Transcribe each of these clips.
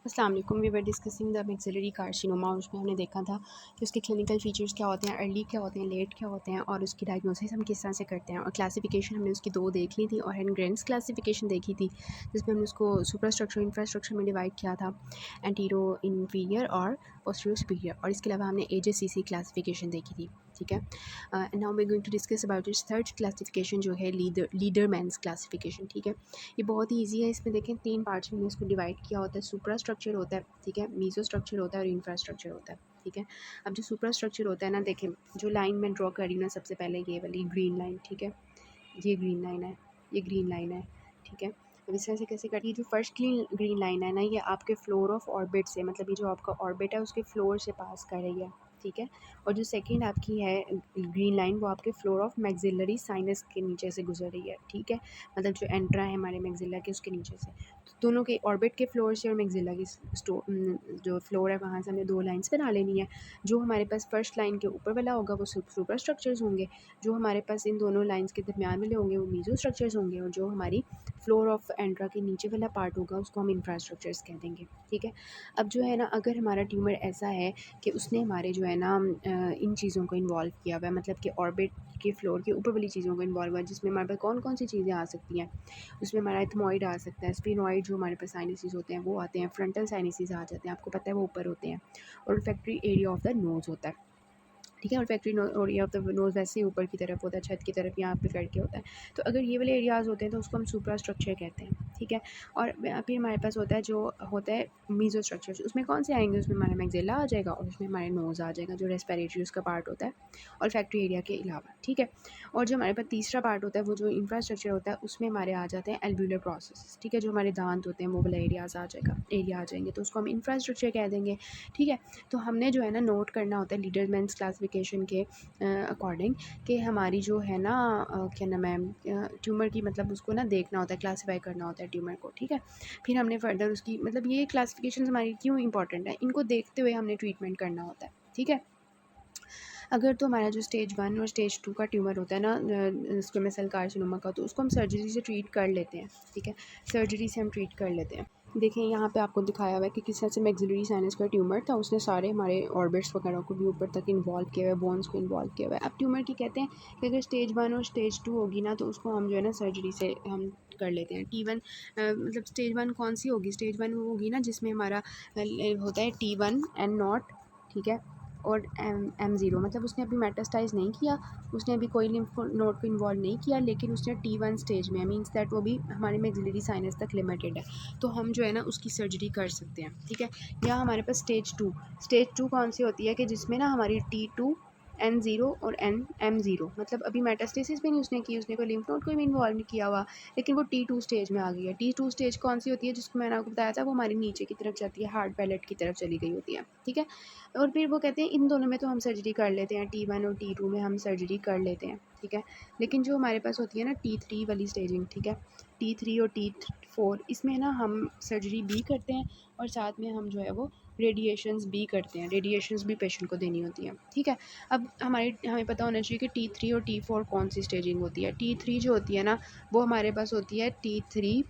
अस्सलाम वालेकुम। We were discussing the maxillary carcinoma और उसमें हमने देखा था कि उसके क्लिनिकल फीचर्स क्या होते हैं, अर्ली क्या होते हैं, लेट क्या होते हैं और उसकी डायग्नोसिस हम किस तरह से करते हैं। और क्लासिफिकेशन हमने उसकी दो देख ली थी और हेनग्रेन्स क्लासिफिकेशन देखी थी जिसमें हमने उसको सुपरस्ट्रक्चर इंफ्रास्ट्रक्चर में डिवाइड किया था, एंटीरो इंफीरियर और पोस्टीरियर सुपीरियर। और इसके अलावा हमने AJCC क्लासिफिकेशन देखी थी। ठीक है, now we going to discuss about its third classification जो है लीडरमैन्स क्लासिफिकेशन। ठीक है, ये बहुत ही ईजी है। इसमें देखें 3 पार्ट्स में इसको डिवाइड किया होता है। सुपरा स्ट्रक्चर होता है, ठीक है, मीसो स्ट्रक्चर होता है और इंफ्रास्ट्रक्चर होता है। ठीक है, अब जो सुपरा स्ट्रक्चर होता है ना, देखें जो लाइन मैं ड्रॉ कर रही हूँ ना, सबसे पहले ये वाली ग्रीन लाइन, ठीक है, ये ग्रीन लाइन है, ये ग्रीन लाइन है। ठीक है, अब इस तरह से कैसे कटी, जो फर्स्ट ग्रीन लाइन है ना, ये आपके फ्लोर ऑफ ऑर्बिट से, मतलब ये जो आपका ऑर्बिट है उसके फ्लोर से पास कर रही है। ठीक है, और जो सेकंड आपकी है ग्रीन लाइन, वो आपके फ्लोर ऑफ मैक्सिलरी साइनस के नीचे से गुजर रही है। ठीक है, मतलब जो एंट्रा है हमारे मैक्सिला के उसके नीचे से। तो दोनों के ऑर्बिट के फ्लोर से और मैक्सिला की जो फ्लोर है वहाँ से हमें दो लाइंस बना लेनी है। जो हमारे पास फर्स्ट लाइन के ऊपर वाला होगा वो सुपर स्ट्रक्चर्स होंगे, जो हमारे पास इन दोनों लाइंस के दरमियान वाले होंगे वो मीजो स्ट्रक्चर्स होंगे, और जो हमारी फ्लोर ऑफ एंट्रा के नीचे वाला पार्ट होगा उसको हम इंफ्रास्ट्रक्चर्स कह देंगे। ठीक है, अब जो है ना, अगर हमारा ट्यूमर ऐसा है कि उसने हमारे जो है ना इन चीज़ों को इन्वॉल्व किया हुआ है, मतलब कि ऑर्बिट के फ्लोर के ऊपर वाली चीज़ों को इन्वॉल्व हुआ है, जिसमें हमारे पास कौन कौन सी चीज़ें आ सकती हैं। उसमें हमारा एथमॉइड आ सकता है, स्फीनॉइड जो हमारे पास साइनसिस होते हैं वो आते हैं, फ्रंटल साइनसिस आ जाते हैं, आपको पता है वो ऊपर होते हैं, और factory area of the nose होता है। ठीक है, और factory area of the nose वैसे ही ऊपर की तरफ होता है, छत की तरफ यहाँ पे करके होता है। तो अगर ये वाले एरियाज़ होते हैं तो उसको हम सुपरा स्ट्रक्चर कहते हैं। ठीक है, और फिर हमारे पास होता है जो होता है मीजो स्ट्रक्चर। उसमें कौन से आएंगे, उसमें हमारा मैक्सिला आ जाएगा और उसमें हमारे नोज़ आ जाएगा जो रेस्पिरेटरी उसका पार्ट होता है, और फैक्ट्री एरिया के अलावा। ठीक है, और जो हमारे पास तीसरा पार्ट होता है वो जो इंफ्रास्ट्रक्चर होता है उसमें हमारे आ जाते हैं एल्व्यूलर प्रोसेस। ठीक है, जो हमारे दांत होते हैं वो वाला एरिया आ जाएंगे, तो उसको हम इंफ्रास्ट्रक्चर कह देंगे। ठीक है, तो हमने जो है ना नोट करना होता है लीडरमैन्स क्लासिफिकेशन के अकॉर्डिंग कि हमारी जो है ना क्या नाम है ट्यूमर की, मतलब उसको ना देखना होता है, क्लासीफाई करना होता है ट्यूमर को। ठीक है, फिर हमने फर्दर उसकी, मतलब ये क्लासिफिकेशन हमारी क्यों इंपॉर्टेंट है, इनको देखते हुए हमने ट्रीटमेंट करना होता है। ठीक है, अगर तो हमारा जो स्टेज 1 और स्टेज 2 का ट्यूमर होता है ना स्क्वेमस सेल कार्सिनोमा का, तो उसको हम सर्जरी से ट्रीट कर लेते हैं। ठीक है, सर्जरी से हम ट्रीट कर लेते हैं। देखें यहाँ पे आपको दिखाया हुआ है कि किस तरह से मैक्सिलरी साइनस का ट्यूमर था, उसने सारे हमारे ऑर्बिट्स वगैरह को भी ऊपर तक इन्वॉल्व किया हुआ है, बोन्स को इन्वॉल्व किया हुआ है। अब ट्यूमर की कहते हैं कि अगर स्टेज 1 और स्टेज 2 होगी ना, तो उसको हम जो है ना सर्जरी से हम कर लेते हैं। T1 मतलब स्टेज 1 कौन सी होगी, स्टेज 1 वो होगी ना जिसमें हमारा होता है T1 एंड नॉट, ठीक है, और M0, मतलब उसने अभी मेटास्टाइज नहीं किया, उसने अभी कोई लिम्फ नोड को इन्वॉल्व नहीं किया, लेकिन उसने T1 स्टेज में, मीन्स दैट वो भी हमारे मैक्सिलरी साइनस तक लिमिटेड है, तो हम जो है ना उसकी सर्जरी कर सकते हैं। ठीक है, या हमारे पास स्टेज टू कौन सी होती है कि जिसमें ना हमारी T2 N0 और M0, मतलब अभी मेटास्टेसिस भी नहीं उसने की, उसने कोई लिम्फ नोड को भी इन्वॉल्व नहीं किया हुआ, लेकिन वो T2 स्टेज में आ गई है। T2 स्टेज कौन सी होती है, जिसको मैंने आपको बताया था, वो हमारी नीचे की तरफ जाती है, हार्ड पैलेट की तरफ चली गई होती है। ठीक है, और फिर वो कहते हैं इन दोनों में तो हम सर्जरी कर लेते हैं, T1 और T2 में हम सर्जरी कर लेते हैं। ठीक है, लेकिन जो हमारे पास होती है ना T3 वाली स्टेजिंग, ठीक है, T3 और T4, इसमें ना हम सर्जरी भी करते हैं और साथ में हम जो है वो रेडिएशंस भी करते हैं, रेडिएशंस भी पेशेंट को देनी होती हैं। ठीक है, अब हमें पता होना चाहिए कि T3 और T4 कौन सी स्टेजिंग होती है। T3 जो होती है ना, वो हमारे पास होती है T3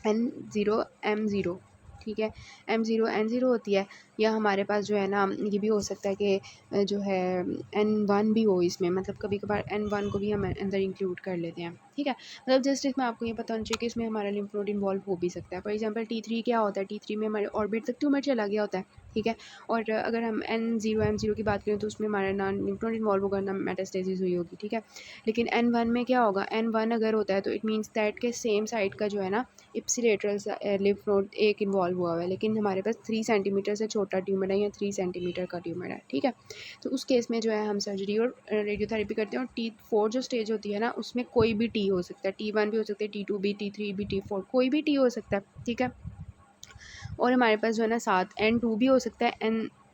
N0 M0। ठीक है, M0 N0 होती है, या हमारे पास जो है ना ये भी हो सकता है कि जो है N1 भी हो इसमें, मतलब कभी कभार N1 को भी हम अंदर इंक्लूड कर लेते हैं। ठीक है, मतलब जस्ट इसमें आपको ये पता होना चाहिए कि इसमें हमारा लिम्फ नोड इन्वॉल्व हो भी सकता है। फॉर एग्जांपल T3 क्या होता है, T3 में हमारे ऑर्बिट तक ट्यूमर चला गया होता है। ठीक है, और अगर हम N0 M0 की बात करें तो उसमें हमारा ना लिम्फ नोड इन्वॉल्व होगा ना मेटास्टेसिस हुई होगी। ठीक है, लेकिन N1 में क्या होगा, N1 अगर होता है तो इट मीन्स दैट के सेम साइड का जो है ना इप्सिलेटरल लिम्फ नोड एक इन्वॉल्व हुआ हुआ है, लेकिन हमारे पास 3 सेंटीमीटर से छोटा ट्यूमर है या 3 सेंटीमीटर का ट्यूमर है। ठीक है, तो उस केस में जो है हम सर्जरी और रेडियोथेरेपी करते हैं। और T4 जो स्टेज होती है ना, उसमें कोई भी T हो सकता है, T1 भी हो सकता है, T2 भी, T3 भी, T4 कोई भी T हो सकता है। ठीक है, और हमारे पास जो है ना साथ N2 भी हो सकता है,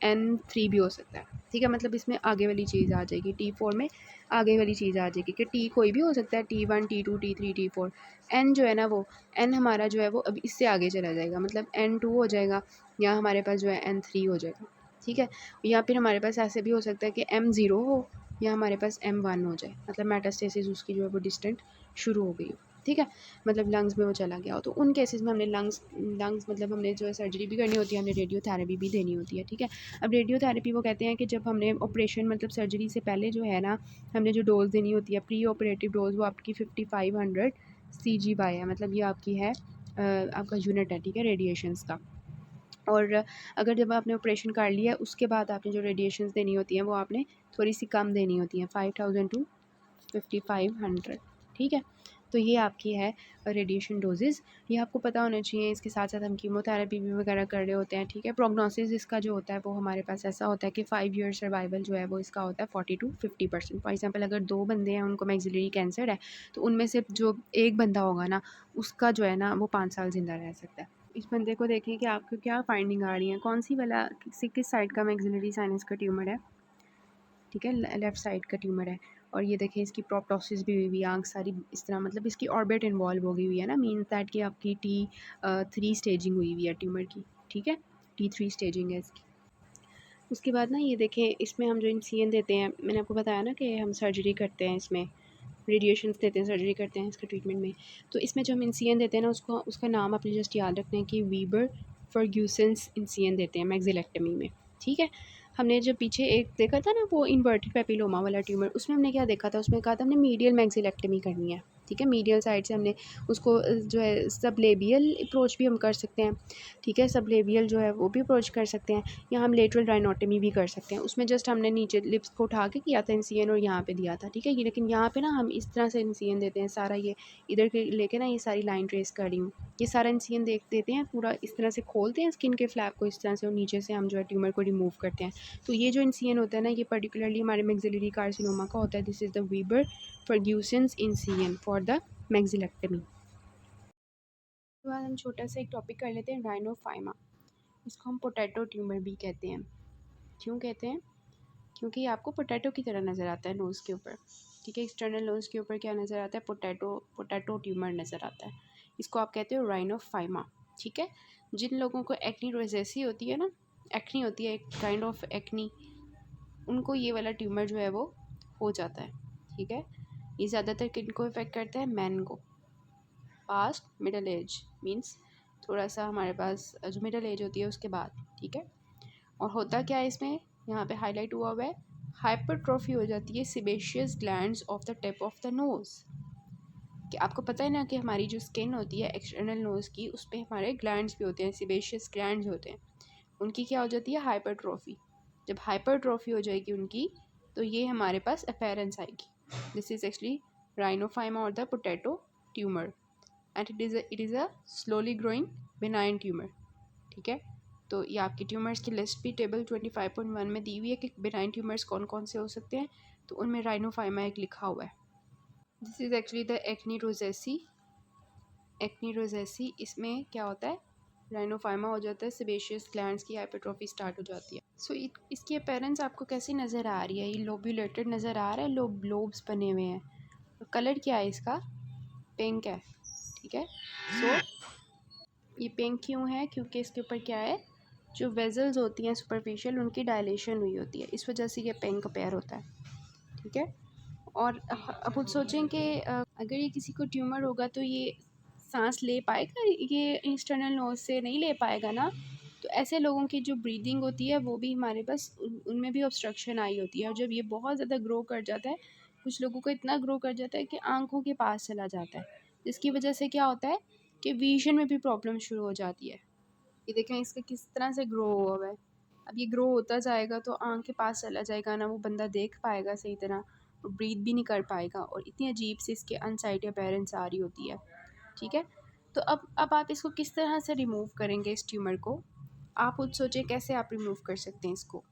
N3 भी हो सकता है। ठीक है, मतलब इसमें आगे वाली चीज़ आ जाएगी, T4 में आगे वाली चीज़ आ जाएगी कि T कोई भी हो सकता है, T1 T2 T3 T4। N जो है ना वो N हमारा जो है वो अब इससे आगे चला जाएगा, मतलब N2 हो जाएगा, या हमारे पास जो है N3 हो जाएगा। ठीक है, या फिर हमारे पास ऐसे भी हो सकता है कि M0 हो, या हमारे पास M1 हो जाए, मतलब मेटास्टेसिस उसकी जो है वो डिस्टेंट शुरू हो गई हो। ठीक है, मतलब लंग्स में वो चला गया हो, तो उन केसेस में हमने लंग्स मतलब हमने जो है सर्जरी भी करनी होती है, हमने रेडियोथेरेपी भी देनी होती है। ठीक है, अब रेडियोथेरेपी वो कहते हैं कि जब हमने ऑपरेशन मतलब सर्जरी से पहले जो है ना, हमने जो डोज़ देनी होती है प्री ऑपरेटिव डोज़, वो आपकी 5500 CG/बाय है, मतलब ये आपकी है आपका यूनिट है, ठीक है, रेडिएशंस का। और अगर जब आपने ऑपरेशन कर लिया है उसके बाद आपने जो रेडिएशंस देनी होती हैं वो आपने थोड़ी सी कम देनी होती हैं, 5000 टू 5500। ठीक है, तो ये आपकी है रेडिएशन डोजेज़, ये आपको पता होना चाहिए। इसके साथ साथ हम कीमोथेरेपी भी वगैरह कर रहे होते हैं। ठीक है, प्रोग्नोसिस इसका जो होता है वो हमारे पास ऐसा होता है कि 5 ईयर सर्वाइवल जो है वो इसका होता है 40 टू 50%। फॉर एग्जांपल अगर 2 बंदे हैं उनको मैक्सिलरी कैंसर है, तो उनमें से जो एक बंदा होगा ना, उसका जो है ना वो 5 साल ज़िंदा रह सकता है। इस बंदे को देखें कि आपको क्या फाइंडिंग आ रही है, कौन सी वाला किस साइड का मैक्सिलरी साइनस का ट्यूमर है। ठीक है, लेफ़्ट साइड का ट्यूमर है। और ये देखें इसकी प्रोप्टोसिस भी हुई हुई है, आँख सारी इस तरह, मतलब इसकी ऑर्बिट इन्वॉल्व हो गई हुई है ना, मीन्स दैट कि आपकी T3 स्टेजिंग हुई हुई है ट्यूमर की। ठीक है, T3 स्टेजिंग है इसकी। उसके बाद ना ये देखें, इसमें हम जो इंसिजन देते हैं, मैंने आपको बताया ना कि हम सर्जरी करते हैं, इसमें रेडिएशंस देते हैं, सर्जरी करते हैं इसका ट्रीटमेंट में। तो इसमें जो हम इंसिजन देते हैं ना, उसका नाम अपने जस्ट याद रखना है कि वीबर फर्ग्यूसन्स इंसिजन देते हैं मैक्सिलेक्टमी में। ठीक है, हमने जब पीछे एक देखा था ना वो इन्वर्टेड पेपिलोमा वाला ट्यूमर, उसमें हमने क्या देखा था, उसमें कहा था हमने मीडियल मैक्सिलेक्टमी करनी है। ठीक है, मीडियल साइड से हमने उसको जो है सबलेबियल अप्रोच भी हम कर सकते हैं। ठीक है, सबलेबियल जो है वो भी अप्रोच कर सकते हैं, या हम लेटरल राइनोटमी भी कर सकते हैं। उसमें जस्ट हमने नीचे लिप्स को उठा के किया था इंसिजन और यहाँ पे दिया था। ठीक है, ये लेकिन यहाँ पे ना हम इस तरह से इंसिजन देते हैं, सारा ये इधर के लेके ना ये सारी लाइन ट्रेस कर रही हूँ, ये सारा इंसिजन देख देते हैं पूरा, इस तरह से खोलते हैं स्किन के फ्लैप को इस तरह से, और नीचे से हम जो है ट्यूमर को रिमूव करते हैं। तो ये जो इंसिजन होता है ना, ये पर्टिकुलरली हमारे मैक्सिलरी कार्सिनोमा का होता है। This is the Weber Fergusson's incision for the maxillectomy. उसके बाद हम छोटा सा एक टॉपिक कर लेते हैं, राइनोफाइमा। इसको हम पोटैटो ट्यूमर भी कहते हैं। क्यों कहते हैं? क्योंकि ये आपको पोटैटो की तरह नज़र आता है नोज़ के ऊपर। ठीक है, एक्सटर्नल नोज़ के ऊपर क्या नज़र आता है, पोटैटो ट्यूमर नज़र आता है। इसको आप कहते हो राइनोफाइमा। ठीक है, जिन लोगों को एक्नी रोज़ेसी होती है ना, एक्नी होती है एक काइंड ऑफ एक्नी, उनको ये वाला ट्यूमर जो है वो हो जाता है। ठीक है, ये ज़्यादातर किन को इफ़ेक्ट करता है, मैन को, पास्ट मिडल एज, मीन्स थोड़ा सा हमारे पास जो मिडल एज होती है उसके बाद। ठीक है, और होता क्या है इसमें, यहाँ पे हाईलाइट हुआ है, हाइपरट्रॉफी हो जाती है sebaceous glands of the tip of the nose. कि आपको पता है ना कि हमारी जो स्किन होती है एक्सटर्नल नोज़ की, उस पर हमारे ग्लैंड्स भी होते हैं, सिबेशियस ग्लैंड्स होते हैं, उनकी क्या हो जाती है, हाइपरट्रॉफी। जब हाइपरट्रॉफी हो जाएगी उनकी, तो ये हमारे पास अपीयरेंस आएगी। दिस इज़ एक्चुअली राइनोफाइमा और the potato tumour, and it is a slowly growing benign tumour. ठीक है, तो ये आपकी ट्यूमर्स की लिस्ट भी टेबल 25.1 में दी हुई है कि बिनाइन ट्यूमर्स कौन कौन से हो सकते हैं, तो उनमें राइनोफाइमा एक लिखा हुआ है। This is actually the acne rosacea. Acne rosacea, इसमें क्या होता है, राइनोफाइमा हो जाता है, सेबेशियस ग्लैंड्स की हाइपरट्रॉफी स्टार्ट हो जाती है। सो इसकी अपीयरेंस आपको कैसी नज़र आ रही है, ये लोब्यूलेटेड नज़र आ रहा है, लोब्स बने हुए हैं। कलर क्या है इसका, पिंक है। ठीक है, सो ये पिंक क्यों है, क्योंकि इसके ऊपर क्या है, जो वेजल्स होती हैं सुपरफिशियल, उनकी डायलेशन हुई होती है, इस वजह से ये पिंक पेयर होता है। ठीक है, और अब खुद सोचें कि अगर ये किसी को ट्यूमर होगा तो ये सांस ले पाएगा, ये इंस्टर्नल नोज से नहीं ले पाएगा ना। तो ऐसे लोगों की जो ब्रीदिंग होती है वो भी हमारे पास उनमें भी ऑब्स्ट्रक्शन आई होती है, और जब ये बहुत ज़्यादा ग्रो कर जाता है, कुछ लोगों को इतना ग्रो कर जाता है कि आंखों के पास चला जाता है, जिसकी वजह से क्या होता है कि विजन में भी प्रॉब्लम शुरू हो जाती है। ये देखें इसका किस तरह से ग्रो हुआ हुआ है, अब ये ग्रो होता जाएगा तो आँख के पास चला जाएगा ना, वो बंदा देख पाएगा सही तरह, और ब्रीथ भी नहीं कर पाएगा, और इतनी अजीब सी इसके अनसाइटी अपीयरेंस आ रही होती है। ठीक है, तो अब आप इसको किस तरह से रिमूव करेंगे इस ट्यूमर को, आप खुद सोचें कैसे आप रिमूव कर सकते हैं इसको।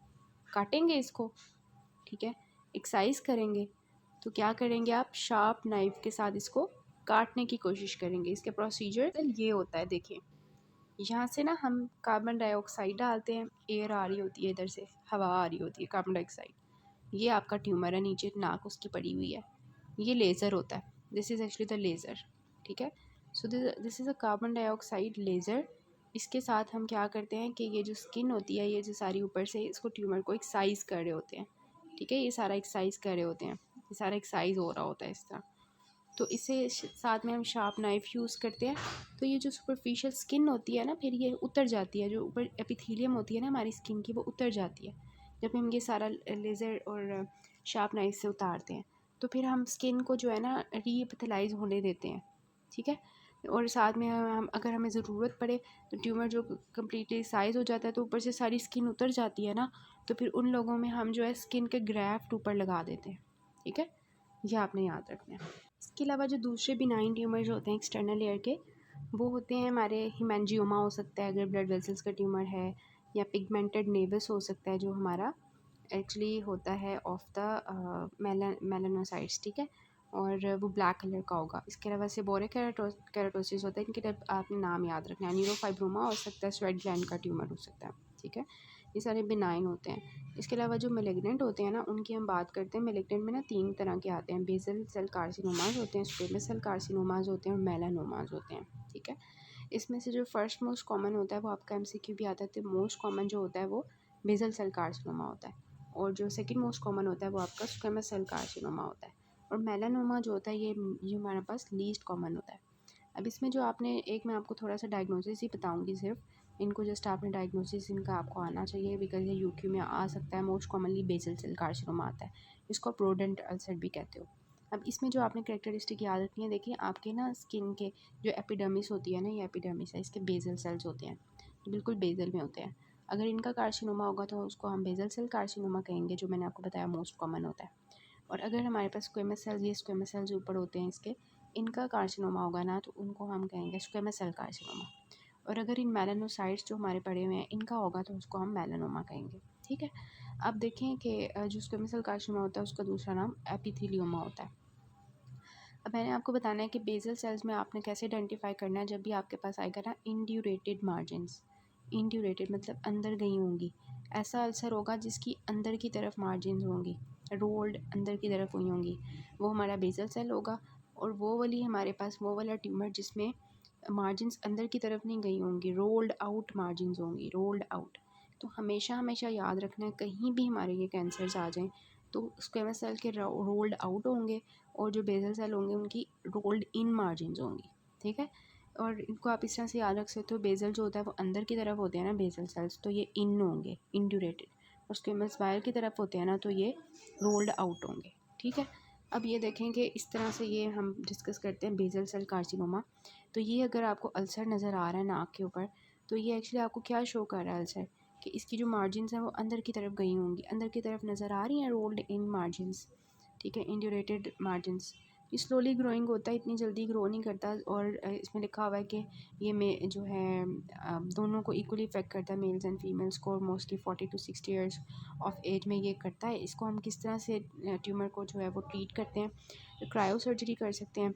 काटेंगे इसको, ठीक है, एक्सरसाइज करेंगे, तो क्या करेंगे आप, शार्प नाइफ के साथ इसको काटने की कोशिश करेंगे। इसके प्रोसीजर ये होता है, देखिए यहाँ से ना हम कार्बन डाइऑक्साइड डालते हैं, एयर आ रही होती है इधर से, हवा आ रही होती है कार्बन डाइऑक्साइड, ये आपका ट्यूमर है, नीचे नाक उसकी पड़ी हुई है, ये लेज़र होता है, this is actually the laser. ठीक है, so this is a carbon dioxide laser. इसके साथ हम क्या करते हैं कि ये जो स्किन होती है, ये जो सारी ऊपर से इसको ट्यूमर को एक्साइज कर रहे होते हैं। ठीक है, ये सारा एक्साइज कर रहे होते हैं, ये सारा एक्साइज हो रहा होता है इस तरह। तो इसे साथ में हम शार्प नाइफ़ यूज़ करते हैं। तो ये जो सुपरफिशियल स्किन होती है ना, फिर ये उतर जाती है, जो ऊपर एपिथेलियम होती है ना हमारी स्किन की, वो उतर जाती है जब हम ये सारा लेज़र और शार्प नाइफ से उतारते हैं। तो फिर हम स्किन को जो है ना रीएपिथेलाइज होने देते हैं, ठीक है। और साथ में हम अगर हमें ज़रूरत पड़े तो ट्यूमर जो कम्प्लीटली साइज़ हो जाता है तो ऊपर से सारी स्किन उतर जाती है ना, तो फिर उन लोगों में हम जो है स्किन के ग्राफ्ट ऊपर लगा देते हैं, ठीक है। ये आपने याद रखना है। इसके अलावा जो दूसरे बिनाइन ट्यूमर्स होते हैं एक्सटर्नल लेयर के, वो होते हैं हमारे हिमेंजियोमा हो सकता है अगर ब्लड वेसल्स का ट्यूमर है, या पिगमेंटेड नेवस हो सकता है जो हमारा एक्चुअली होता है ऑफ द मेलानोसाइट्स, ठीक है, और वो ब्लैक कलर का होगा। इसके अलावा सेबोरिक केराटोसिस होता है, इनके टाइप आपने नाम याद रखना है। न्यूरोफाइब्रोमा हो सकता है, स्वेट ग्लैंड का ट्यूमर हो सकता है, ठीक है। ये सारे बिनाइन होते हैं। इसके अलावा जो मेलिग्नेंट होते हैं ना, उनकी हम बात करते हैं। मेलिग्नेंट में ना 3 तरह के आते हैं, बेसल सेल कार्सिनोमाज होते हैं, स्क्वेमस सेल कार्सिनोमाज होते हैं और मेलानोमाज होते हैं, ठीक है। इसमें से जो फर्स्ट मोस्ट कॉमन होता है वो आपका एमसीक्यू भी आता है, तो मोस्ट कॉमन जो होता है वो बेसल सेल कार्सिनोमा होता है, और जो सेकंड मोस्ट कॉमन होता है वो आपका स्क्वेमस सेल कार्सिनोमा होता है, और मेलानोमा जो होता है ये हमारे पास लीस्ट कॉमन होता है। अब इसमें जो आपने एक, मैं आपको थोड़ा सा डायग्नोसिस ही बताऊंगी सिर्फ, इनको जस्ट आपने डायग्नोसिस इनका आपको आना चाहिए, बिकॉज ये यूक्यू में आ सकता है। Most commonly basal cell carcinoma आता है, इसको आप रोडेंट अल्सर भी कहते हो। अब इसमें जो आपने कैरेक्टरिस्टिक याद रखनी है, देखिए आपके ना स्किन के जो एपिडर्मिस होती है ना, ये एपिडर्मिस है, इसके बेसल सेल्स होते हैं, बिल्कुल बेसल में होते हैं। अगर इनका कार्सिनोमा होगा तो उसको हम बेसल सेल कार्सिनोमा कहेंगे, जो मैंने आपको बताया मोस्ट कॉमन होता है। और अगर हमारे पास स्क्वेमस सेल्स, ये स्क्वेमस सेल्स ऊपर होते हैं इसके, इनका कार्सिनोमा होगा ना, तो उनको हम कहेंगे स्क्वेमस सेल कार्सिनोमा। और अगर इन मेलानोसाइट्स जो हमारे पड़े हुए हैं इनका होगा तो उसको हम मेलानोमा कहेंगे, ठीक है। अब देखें कि जो स्क्वेमस सेल कार्सिनोमा होता है उसका दूसरा नाम एपिथेलियोमा होता है। अब मैंने आपको बताना है कि बेसल सेल्स में आपने कैसे आइडेंटिफाई करना है। जब भी आपके पास आएगा ना इंड्यूरेटेड मार्जिन्स, इंड्यूरेटेड मतलब अंदर गई होंगी, ऐसा अल्सर होगा जिसकी अंदर की तरफ मार्जिन्स होंगी, रोल्ड अंदर की तरफ हुई होंगी, वो हमारा बेसल सेल होगा। और वो वाली हमारे पास वो वाला ट्यूमर जिसमें मार्जिन्स अंदर की तरफ नहीं गई होंगी, रोल्ड आउट मार्जिन्स होंगी, रोल्ड आउट। तो हमेशा हमेशा याद रखना है, कहीं भी हमारे ये कैंसर्स आ जाएं तो स्क्वेमस सेल के रोल्ड आउट होंगे, और जो बेसल सेल होंगे उनकी रोल्ड इन मार्जिन्स होंगी, ठीक है। और इनको आप इस तरह से याद रख सकते हो, बेसल जो होता है वो अंदर की तरफ होते हैं ना बेसल सेल्स, तो ये इन होंगे, इंड्यूरेटेड, और स्क्वेमस बाहर की तरफ होते हैं ना, तो ये रोल्ड आउट होंगे, ठीक है। अब ये देखेंगे इस तरह से, ये हम डिस्कस करते हैं बेसल सेल कार्सिनोमा। तो ये अगर आपको अल्सर नज़र आ रहा है नाक के ऊपर, तो ये एक्चुअली आपको क्या शो कर रहा है अल्सर, कि इसकी जो मार्जिन्स हैं वो अंदर की तरफ गई होंगी, अंदर की तरफ नज़र आ रही हैं, रोल्ड इन मार्जिन्स, ठीक है, इंड्यूरेटेड मार्जिन्स। ये स्लोली ग्रोइंग होता है, इतनी जल्दी ग्रो नहीं करता। और इसमें लिखा हुआ है कि ये में जो है दोनों को इक्वली इफेक्ट करता है, मेल्स एंड फीमेल्स को, mostly 40 to 60 years of age में ये करता है। इसको हम किस तरह से ट्यूमर को जो है वो ट्रीट करते हैं, क्रायो सर्जरी कर सकते हैं,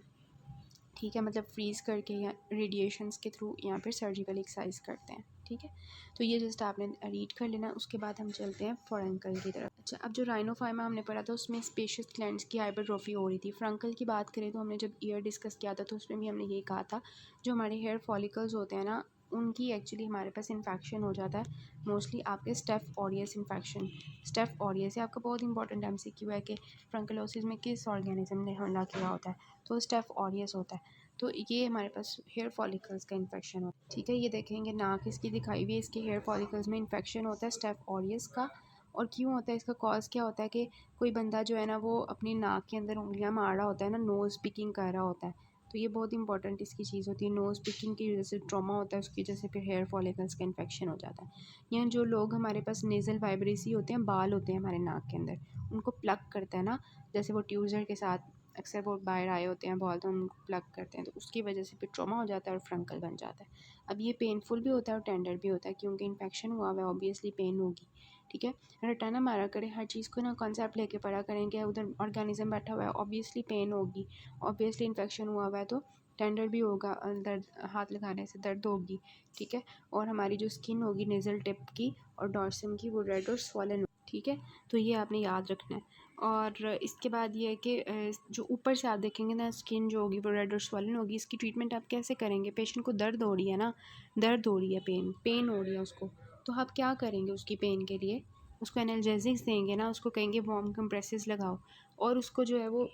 ठीक है, मतलब फ्रीज़ करके या रेडिएशंस के थ्रू, या फिर सर्जिकल एक्सरसाइज करते हैं, ठीक है। तो ये जस्ट आपने रीड कर लेना। उसके बाद हम चलते हैं फ्रंकल की तरफ। अच्छा, अब जो राइनोफाइमा हमने पढ़ा था उसमें स्पेशियस ग्लैंड्स की हाइपरट्रॉफी हो रही थी। फ्रंकल की बात करें तो हमने जब ईयर डिस्कस किया था तो उसमें भी हमने ये कहा था, जो हमारे हेयर फॉलिकल्स होते हैं ना, उनकी एक्चुअली हमारे पास इन्फेक्शन हो जाता है, मोस्टली आपके staph aureus infection. Staph aureus है आपका बहुत इंपॉर्टेंट एमसीक्यू है कि फ्रंकलोसिस में किस ऑर्गेनिज्म ने हमला किया होता है, तो स्टेफ ऑरियस होता है। तो ये हमारे पास हेयर फॉलिकल्स का इन्फेक्शन हो, ठीक है। ये देखेंगे नाक इसकी दिखाई हुई है, इसके हेयर फॉलिकल्स में इन्फेक्शन होता है स्टेफ ऑरियस का। और क्यों होता है, इसका कॉज क्या होता है कि कोई बंदा जो है ना वो अपनी नाक के अंदर उंगलियां मार रहा होता है ना, नोज़ पिकिंग कर रहा होता है, तो ये बहुत इंपॉर्टेंट इसकी चीज़ होती है। नोज़ पिकिंग की वजह से ट्रॉमा होता है, उसकी वजह से फिर हेयर फॉलिकल्स का इन्फेक्शन हो जाता है। या जो लोग हमारे पास नेज़ल वाइब्रेसी होते हैं, बाल होते हैं हमारे नाक के अंदर, उनको प्लग करते हैं ना, जैसे वो ट्यूज़र के साथ अक्सर वो बाहर आए होते हैं बाल, तो उनको प्लग करते हैं, तो उसकी वजह से फिर ट्रॉमा हो जाता है और फ्रंकल बन जाता है। अब ये पेनफुल भी होता है और टेंडर भी होता है, क्योंकि इन्फेक्शन हुआ हुआ है, ऑब्वियसली पेन होगी, ठीक है। रटा ना मारा करें, हर चीज़ को ना कॉन्सेप्ट लेके पढ़ा करें कि उधर ऑर्गेनिज्म बैठा हुआ है, ऑब्वियसली पेन होगी, ऑब्वियसली इन्फेक्शन हुआ हुआ है तो टेंडर भी होगा, दर्द, हाथ लगाने से दर्द होगी, ठीक है। और हमारी जो स्किन होगी नेज़ल टिप की और डॉर्सम की, वो रेड और स्वॉलन, ठीक है। तो ये आपने याद रखना है। और इसके बाद ये है कि जो ऊपर से आप देखेंगे ना, स्किन जो होगी वो रेड और स्वॉलन होगी, इसकी ट्रीटमेंट आप कैसे करेंगे। पेशेंट को दर्द हो रही है ना, दर्द हो रही है, पेन हो रही है उसको, तो आप क्या करेंगे उसकी पेन के लिए, उसको एनाल्जेसिक्स देंगे ना, उसको कहेंगे वार्म कंप्रेसेस लगाओ, और उसको जो है वो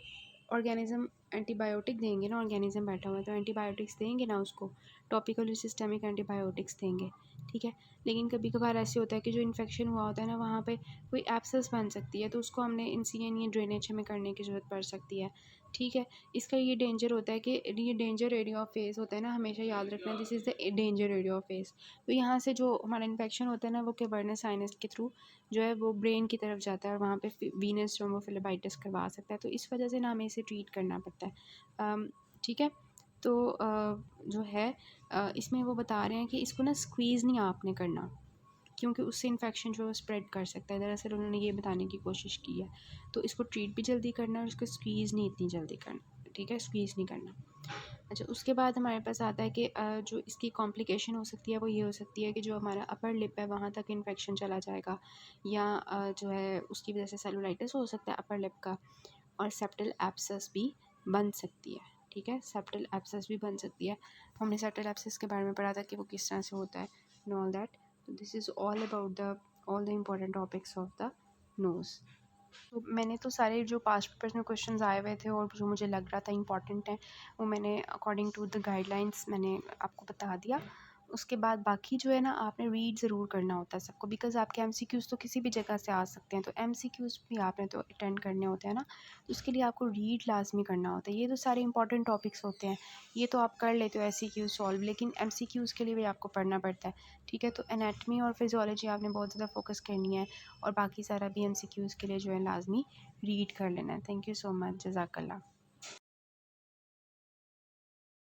ऑर्गेनिज्म एंटीबायोटिक देंगे ना, ऑर्गेनिज्म बैठा हुआ है तो एंटीबायोटिक्स देंगे ना उसको, टॉपिकल सिस्टमिक एंटीबायोटिक्स देंगे, ठीक है। लेकिन कभी कभार ऐसे होता है कि जो इन्फेक्शन हुआ होता है ना वहाँ पे कोई एब्सेस बन सकती है, तो उसको हमने इंसिजन या ड्रेनेज हमें करने की ज़रूरत पड़ सकती है, ठीक है। इसका ये डेंजर होता है कि ये डेंजर एरिया ऑफ फेस होता है ना, हमेशा याद रखना this is the danger area of face. तो यहाँ से जो हमारा इन्फेक्शन होता है ना वो केवर्नस साइनस के थ्रू जो है वो ब्रेन की तरफ जाता है और वहाँ पे वीनस थ्रोम्बोफिलेबाइटिस करवा सकता है, तो इस वजह से ना हमें इसे ट्रीट करना पड़ता है, ठीक है। तो जो है इसमें वो बता रहे हैं कि इसको ना स्क्वीज़ नहीं आपने करना, क्योंकि उससे इन्फेक्शन जो है स्प्रेड कर सकता है। दरअसल उन्होंने ये बताने की कोशिश की है, तो इसको ट्रीट भी जल्दी करना और इसको स्क्वीज़ नहीं इतनी जल्दी करना, ठीक है, स्क्वीज़ नहीं करना। अच्छा, उसके बाद हमारे पास आता है कि जो इसकी कॉम्प्लिकेशन हो सकती है वो ये हो सकती है कि जो हमारा अपर लिप है वहाँ तक इन्फेक्शन चला जाएगा, या जो है उसकी वजह से सेलुलाइटिस हो सकता है अपर लिप का, और सेप्टल एब्सेस भी बन सकती है, ठीक है, सेप्टल एब्सेस भी बन सकती है। हमने सेप्टल एब्सेस के बारे में पढ़ा था कि वो किस तरह से होता है एंड ऑल दैट। तो this is all about the all the important topics of the nose. तो मैंने तो सारे जो पास्ट पेपर्स में क्वेश्चंस आए हुए थे और जो मुझे लग रहा था इंपॉर्टेंट है वो मैंने अकॉर्डिंग टू द गाइडलाइंस मैंने आपको बता दिया। उसके बाद बाकी जो है ना आपने रीड ज़रूर करना होता है सबको, बिकॉज़ आपके एमसीक्यूज़ तो किसी भी जगह से आ सकते हैं, तो एमसीक्यूज़ भी आपने तो अटेंड करने होते हैं ना, तो उसके लिए आपको रीड लाजमी करना होता है। ये तो सारे इंपॉर्टेंट टॉपिक्स होते हैं, ये तो आप कर लेते हो एससीक्यू सॉल्व, लेकिन एमसीक्यूज़ के लिए भी आपको पढ़ना पड़ता है, ठीक है। तो एनाटमी और फिजियोलॉजी आपने बहुत ज़्यादा फोकस करनी है, और बाकी सारा भी एमसीक्यूज़ के लिए जो है लाजमी रीड कर लेना है। थैंक यू सो मच, जज़ाकल्लाह।